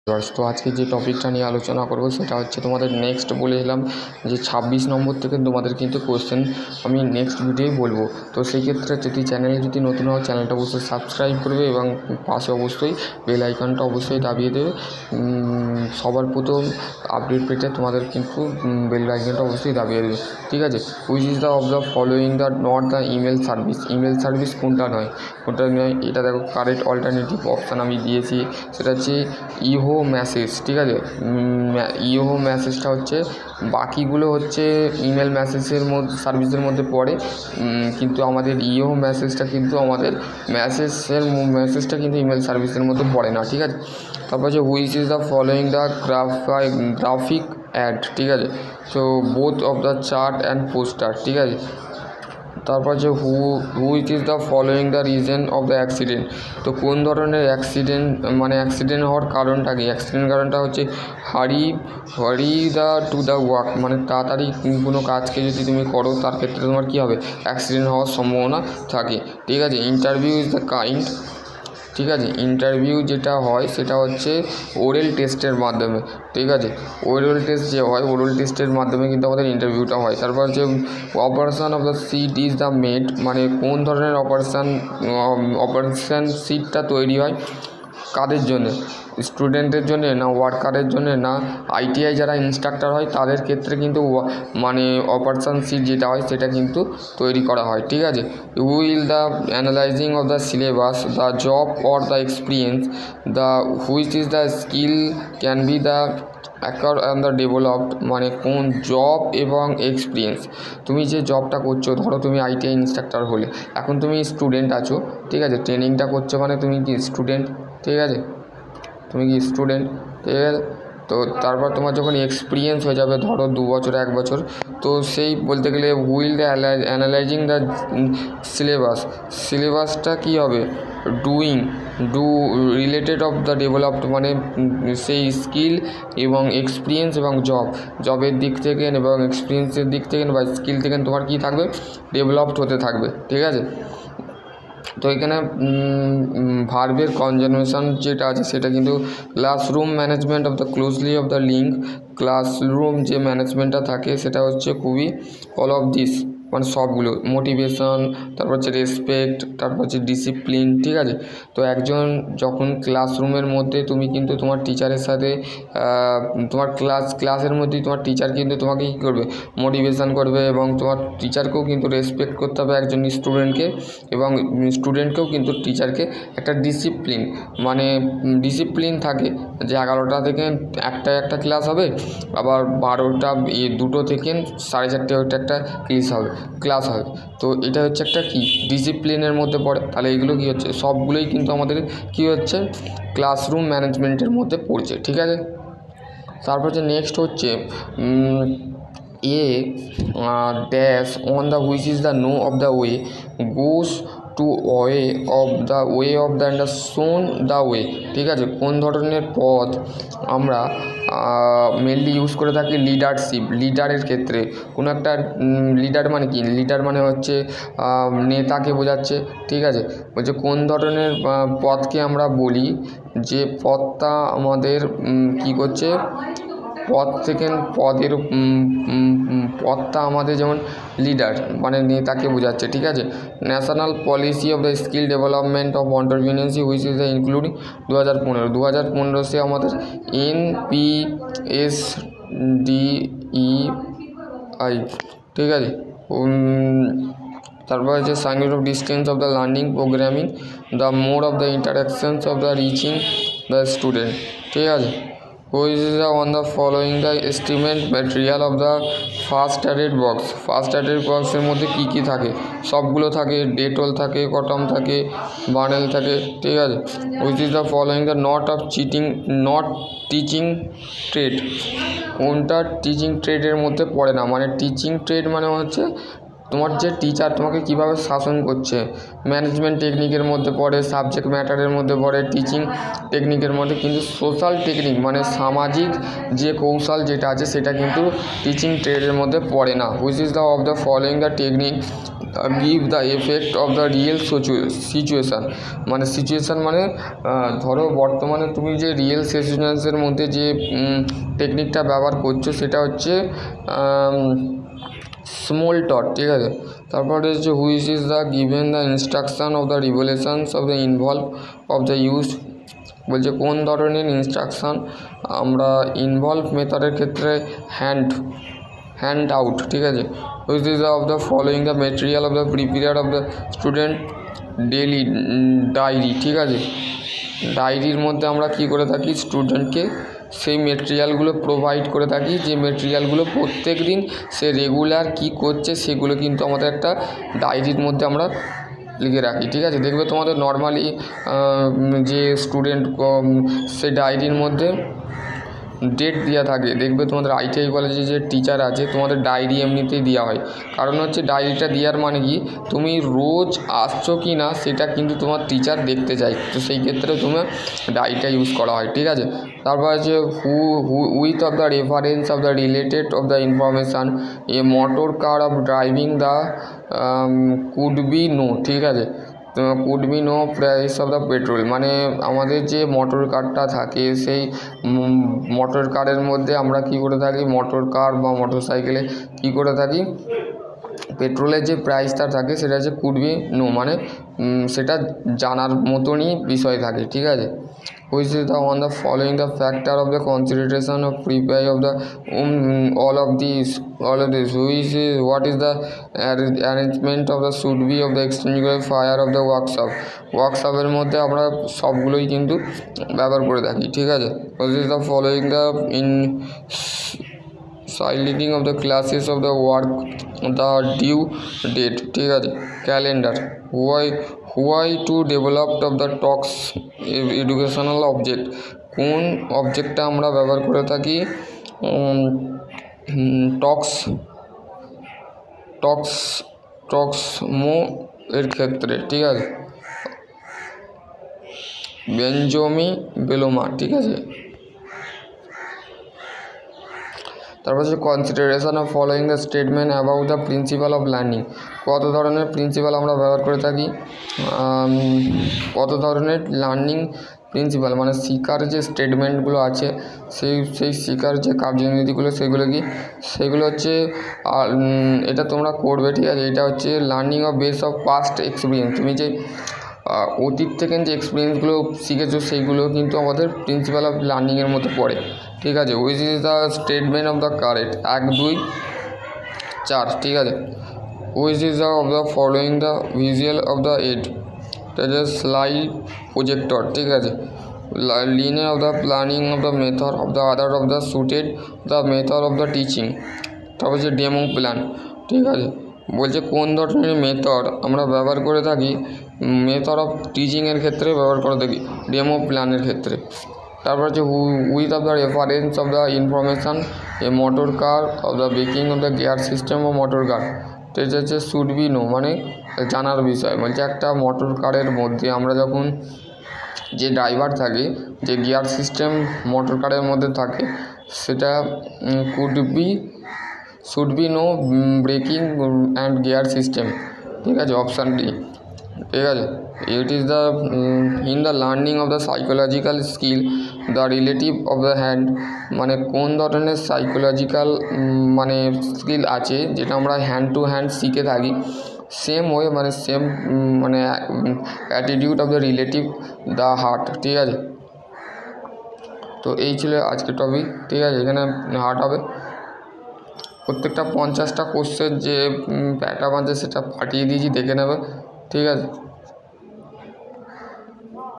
তো আজকে যে টপিকটা নিয়ে আলোচনা করব সেটা হচ্ছে তোমাদের নেক্সট বলেছিলাম যে 26 নম্বর থেকে তোমাদের কিন্তু কোশ্চেন আমি নেক্সট ভিডিওই বলবো। তো সেই ক্ষেত্রে যদি চ্যানেলে যদি নতুন হও চ্যানেলটা অবশ্যই সাবস্ক্রাইব করবে এবং পাশে অবশ্যই বেল আইকনটা অবশ্যই দাবিয়ে দেবে। সবার প্রথম আপডেট পেতে তোমাদের কিন্তু বেল আইকনটা অবশ্যই দাবিয়ে দেবে, ঠিক আছে। Which is the of the following the not the email service কোনটা নয় এটা দেখো। কারেক্ট অল্টারনেটিভ অপশান আমি দিয়েছি, সেটা হচ্ছে ইহো মেসেজ, ঠিক আছে। ইহো মেসেজটা হচ্ছে, বাকিগুলো হচ্ছে ইমেল মেসেজের মধ্যে সার্ভিসের মধ্যে পড়ে, কিন্তু আমাদের ইহো মেসেজটা কিন্তু আমাদের মেসেজটা কিন্তু ইমেল সার্ভিসের মধ্যে পড়ে না, ঠিক আছে। তারপর হচ্ছে which is the following the graphic ad, ঠিক আছে। তো both of the chart and poster, ঠিক আছে। তারপর যে which is the following the reason of the accident. তো কোন ধরনের অ্যাক্সিডেন্ট হওয়ার কারণটা কি? অ্যাক্সিডেন্ট কারণটা হচ্ছে হারি টু দ্য ওয়ার্ক, মানে তাড়াতাড়ি কোনো কাজকে যদি তুমি করো তার ক্ষেত্রে তোমার কী হবে, অ্যাক্সিডেন্ট হওয়ার সম্ভাবনা থাকে, ঠিক আছে। ইন্টারভিউ ইজ দ্য কাইন্ড, ঠিক আছে। ইন্টারভিউ যেটা হয় সেটা হচ্ছে ওরাল টেস্টের মাধ্যমে, ঠিক আছে। ওরাল টেস্ট যে হয়, ওরাল টেস্টের মাধ্যমে কিন্তু আমাদের ইন্টারভিউটা হয়। তারপর যে operation of the seat is the made, মানে কোন ধরনের অপারেশন সিটটা তৈরি হয়, কাদের জন্য? স্টুডেন্টের জন্য, না ওয়ার্কারের জন্য, না আইটিআই যারা ইনস্ট্রাক্টর হয় তাদের ক্ষেত্রে কিন্তু মানে অপারেশন সিট যেটা হয় সেটা কিন্তু তৈরি করা হয়, ঠিক আছে। Will the analyzing of the syllabus the job or the experience the which is the skill can be the acre and the developed, মানে কোন জব এবং এক্সপিরিয়েন্স। তুমি যে জবটা করছো, ধরো তুমি আইটিআই ইনস্ট্রাক্টর হলে, এখন তুমি স্টুডেন্ট আছো, ঠিক আছে। ট্রেনিংটা করছো মানে তুমি কি স্টুডেন্ট, ঠিক আছে। ঠিক আছে। তো তারপর তোমার যখন এক্সপিরিয়েন্স হয়ে যাবে, ধরো 2 বছর 1 বছর, তো সেই বলতে গেলে উইল দ্য অ্যানালাইজিং দ্য সিলেবাসটা কী হবে, do related of the developed, মানে সেই স্কিল এবং এক্সপিরিয়েন্স এবং জবের দিক থেকে এবং এক্সপিরিয়েন্সের দিক থেকে বা স্কিল থেকে তোমার কী থাকবে, ডেভেলপড হতে থাকবে, ঠিক আছে। তো এখানে ভার্বের কনজারভেশন যেটা আছে সেটা কিন্তু classroom management of the closely of the link, classroom যে ম্যানেজমেন্টটা থাকে সেটা হচ্ছে খুবই অল অফ দিস, মানে সবগুলো মোটিভেশন, তারপর হচ্ছে রেসপেক্ট, তারপর হচ্ছে ডিসিপ্লিন, ঠিক আছে। তো একজন যখন ক্লাসরুমের মধ্যে তুমি কিন্তু তোমার টিচারের সাথে তোমার ক্লাসের মধ্যেই তোমার টিচার কিন্তু তোমাকে কী করবে, মোটিভেশন করবে, এবং তোমার টিচারকেও কিন্তু রেসপেক্ট করতে হবে একজন স্টুডেন্টকে, এবং স্টুডেন্টকেও কিন্তু টিচারকে একটা ডিসিপ্লিন থাকে যে 11টা থেকে একটা ক্লাস হবে, আবার 12টা 2টো থেকে 4:30 একটা ক্লাস হবে। তো এটা হচ্ছে একটা কি ডিসিপ্লিনের মধ্যে পড়ে। তাহলে এগুলো কী হচ্ছে, সবগুলোই কিন্তু আমাদের কী হচ্ছে, ক্লাসরুম ম্যানেজমেন্টের মধ্যে পড়ছে, ঠিক আছে। তারপর হচ্ছে নেক্সট হচ্ছে dash on the which is the no of the way goes to way of the shown the way, ঠিক আছে। কোন ধরনের পথ আমরা মেনলি ইউজ করে থাকি লিডারের ক্ষেত্রে। কোনো একটা লিডার মানে কি, লিডার মানে হচ্ছে নেতাকে বোঝাচ্ছে, ঠিক আছে। বলছে কোন ধরনের পথকে আমরা বলি যে পথটা আমাদের কী করছে, পথটা আমাদের যেমন লিডার মানে নেতাকে বোঝাচ্ছে, ঠিক আছে। National policy of the skill development of entrepreneurship which is the including 2015 সে আমাদের NPSDEI, ঠিক আছে। তারপর হচ্ছে signs of distance of the learning programming the mode of the interactions of the reaching the student, ঠিক আছে। Which is on the following the estimate material of the first aid বক্সের মধ্যে কী কী থাকে, সবগুলো থাকে, ডেটল থাকে, কটম থাকে, বার্নেল থাকে, ঠিক আছে। Which is the following the not teaching trade, কোনটা টিচিং ট্রেডের মধ্যে পড়ে না, মানে টিচিং ট্রেড মানে হচ্ছে তোমার যে টিচার তোমাকে কিভাবে শাসন করছে, ম্যানেজমেন্ট টেকনিকের মধ্যে পড়ে, সাবজেক্ট ম্যাটারের মধ্যে পড়ে, টিচিং টেকনিকের মধ্যে, কিন্তু সোশ্যাল টেকনিক মানে সামাজিক যে কৌশল যেটা আছে সেটা কিন্তু টিচিং ট্রেডের মধ্যে পড়ে না। Which is the of the following the technique give the effect of the real situation. মানে সিচুয়েশান মানে ধরো বর্তমানে তুমি যে রিয়েল সিচুয়েশানের মধ্যে যে টেকনিকটা ব্যবহার করছো সেটা হচ্ছে স্মল টট, ঠিক আছে। তারপরে হচ্ছে which is the given the instruction of the revolutions of the involve of the use. বলছে কোন ধরনের ইনস্ট্রাকশান আমরা ইনভলভ মেথডের ক্ষেত্রে হ্যান্ড আউট, ঠিক আছে। Which is of the following the material of the prepare of the student daily diary, ঠিক আছে। ডায়েরির মধ্যে আমরা কি করে থাকি, স্টুডেন্টকে সেই মেটেরিয়ালগুলো প্রোভাইড করে থাকি, যে মেটেরিয়ালগুলো প্রত্যেক দিন সে রেগুলার কি করছে সেগুলো কিন্তু আমাদের একটা ডায়েরির মধ্যে আমরা লিখে রাখি, ঠিক আছে। দেখবে তোমাদের নর্মালি যে স্টুডেন্ট সে ডায়েরির মধ্যে ডেট দেওয়া থাকে। দেখবে তোমাদের ITI কলেজে যে টিচার আছে তোমাদের ডায়েরি এমনিতেই দেওয়া হয়, কারণ হচ্ছে ডায়েরিটা দেওয়ার মানে কি তুমি রোজ আসছো কি না সেটা কিন্তু তোমার টিচার দেখতে চায়, তো সেই ক্ষেত্রে তোমার ডায়েরিটা ইউজ করা হয়, ঠিক আছে। তারপর আছে with of the reference of the related of the information a motor car of driving the could be no, ঠিক আছে। Could be no price of the petrol, মানে আমাদের যে মোটর কারটা থাকে সেই মোটর কারের মধ্যে আমরা কি করে থাকি, মোটর কার বা মোটর সাইকেলে কী করে থাকি, পেট্রোলের যে প্রাইসটা থাকে সেটা হচ্ছে কুড বি নো, মানে সেটা জানার মতনই বিষয় থাকে, ঠিক আছে। Which is the on the following the factor of the consideration of prepare of the all of this which is what is the arrangement of the should be of the extinguisher fire of the ওয়ার্কশপের মধ্যে আমরা সবগুলোই কিন্তু ব্যবহার করে থাকি, ঠিক আছে। Which is the following the in সাইলিটিং of the classes of the work the due date, ঠিক আছে। Calendar why to developed of the talks educational object, কোন অবজেক্টটা আমরা ব্যবহার করে থাকি টক্সমো এর ক্ষেত্রে, ঠিক আছে। বেঞ্জামিন বেলোমা, ঠিক আছে। তারপর হচ্ছে consideration of following the statement about the principal of learning, কত ধরনের প্রিন্সিপাল আমরা ব্যবহার করে থাকি, কত ধরনের লার্নিং প্রিন্সিপাল মানে শিক্ষার যে স্টেটমেন্টগুলো আছে সেই শিক্ষার যে কার্যনীতিগুলো সেগুলো হচ্ছে এটা তোমরা করবে, ঠিক আছে। এটা হচ্ছে learning of base of past experience, তুমি যে অতীত থেকে যে এক্সপিরিয়েন্সগুলো শিখেছো সেইগুলো কিন্তু আমাদের প্রিন্সিপাল অফ লার্নিংয়ের মধ্যে পড়ে, ঠিক আছে। Which is the statement of the correct 1 2 4, ঠিক আছে। Which is the of the following the visual of the ad, এটা স্লাইড প্রজেক্টর, ঠিক আছে। linear of the planning of the method of the other of the suited the method of the teaching, তারপর হচ্ছে demo plan, ঠিক আছে। বলছে কোন ধরনের মেথড আমরা ব্যবহার করে থাকি, মেথড অফ টিচিংয়ের ক্ষেত্রে ব্যবহার করে থাকি, ডেমো প্ল্যানের ক্ষেত্রে। তারপর হচ্ছে with of the reference of the information a motor car of the baking of the gear system ও মোটর কার, তো এটা হচ্ছে শুড বি নো মানে জানার বিষয়। বলছে একটা মোটর কারের মধ্যে আমরা যখন যে ড্রাইভার থাকে, যে গিয়ার সিস্টেম মোটর কারের মধ্যে থাকে সেটা should be no braking and gear system, ঠিক আছে, অপশান ডি, ঠিক আছে। It is the in the learning of the psychological skill the relative of the hand, মানে কোন ধরনের সাইকোলজিক্যাল মানে স্কিল আছে যেটা আমরা হ্যান্ড টু হ্যান্ড শিখে থাকি, সেম ওয়ে মানে সেম মানে attitude of the relative the heart, ঠিক আছে। তো এই ছিল আজকের টপিক, ঠিক আছে। এখানে হার্ট হবে প্রত্যেকটা 50টা কোশ্চেন যে প্যাটার্ন আছে সেটা পাঠিয়ে দিয়েছি, দেখে নেবে, ঠিক আছে।